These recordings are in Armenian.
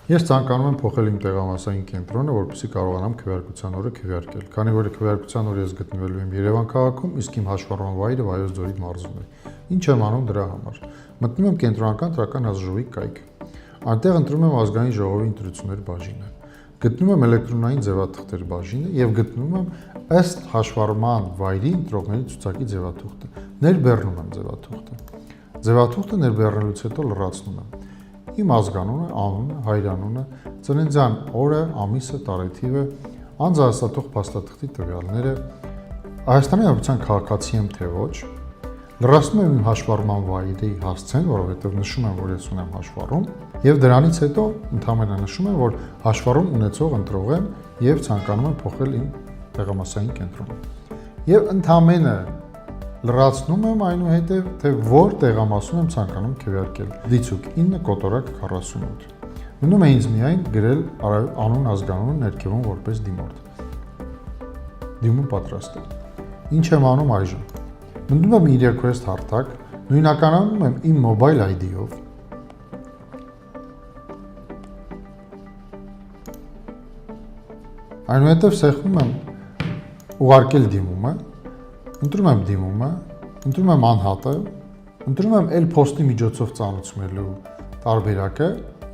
Ես ցանկանում եմ փոխել իմ տեղամասային կենտրոնը, որպեսզի կարողանամ քվեարկության օրը քվեարկել։ Քանի որ քվեարկության օրը ես գտնվելու եմ Երևան քաղաքում, իսկ իմ հաշվառման վայրը Վայոց ձորի մարզում է։ Ինչ եմ անում դրա համար։ Մտնում եմ կենտրոնական տրական հանձնաժողովի կայք։ Այնտեղ ընտրում եմ ազգային ժողովի ընտրություններ բաժինը։ Գտնում եմ էլեկտրոնային ձևաթղթեր բաժինը եւ գտնում եմ ըստ հաշվառման վայրի ընտրողների ցուցակի ձևաթուղթը։ Ներբեռնում եմ ձևաթուղթը։ Ձևաթուղթը ներբեռնելուց հետո լրացնում եմ իմ ազգանունը, անունը, հայրանունը, ծննդյան օրը, ամիսը, տարեթիվը, անձահաստատող փաստաթղթի տվյալները, Հայաստանի Հանրապետության քաղաքացի եմ թե ոչ, լրացնում եմ իմ հաշվառման վայրի հասցեն, որովհետև նշում եմ, որ ես ունեմ հաշվառում, եւ դրանից հետո ընդհանրապես նշում եմ, որ հաշվառում ունեցող ընտրող եմ եւ ցանկանում եմ փոխել իմ տեղամասային կենտրոնը։ Եվ ընդհանրապես լրացնում եմ այնուհետև, թե որ տեղամասում եմ ցանկանում քվեարկել։ Դիցուկ 9 կոտորակ 48։ Մնում է ինձ միայն գրել անուն ազգանունը ներքևում որպես դիմորդ։ Դիմում պատրաստ է։ Ինչ եմ անում այժմ։ Մնում եմ իր request հարթակ, նույնականանում եմ իմ mobile ID-ով։ Այնուհետև սեղմում եմ ուղարկել դիմումը, ընտրում եմ դիմումը, ընտրում եմ անհատը, ընտրում եմ էլ post-ի միջոցով ծանուցումելու տարբերակը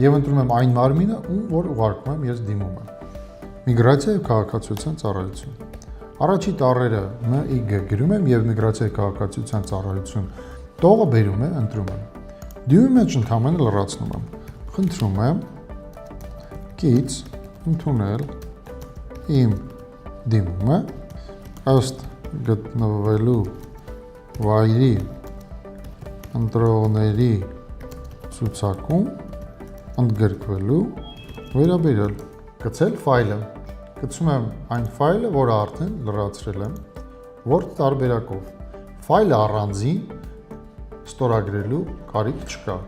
եւ ընտրում եմ այն մարմինը, որ ուղարկում եմ ես դիմումը։ Միգրացիա եւ քաղաքացիության ծառայություն։ Առաջի տառերը MIG գրում եմ եւ միգրացիա եւ քաղաքացիության ծառայություն տողը բերում եմ, ընտրում եմ։ Դիմի մեջ ընդհանրապես լրացնում եմ։ Խնդրում եմ կից ընդունել իմ դիմումը ըստ գտնվելու վայրի ընտրողների ցուցակում ընդգրկվելու վերաբերյալ գցել ֆայլը։ Գցում եմ այն ֆայլը, որը արդեն լրացրել եմ, որ տարբերակով ֆայլը առանձին ստորագրելու կարիք չկա։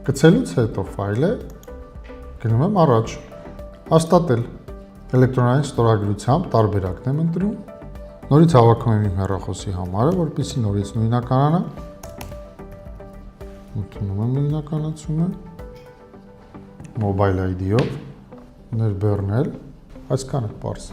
Գցելուց հետո ֆայլը գնում եմ առաջ, հաստատել էլեկտրոնային ստորագրությամբ տարբերակն եմ ընտրում։ Նորից հավաքում եմ իմ հեռախոսի համարը, որպեսզի նորից նույնականանա։ Ընդունում եմ նույնականացումը mobile ID-ով ներբեռնել, այսքանը պարզ։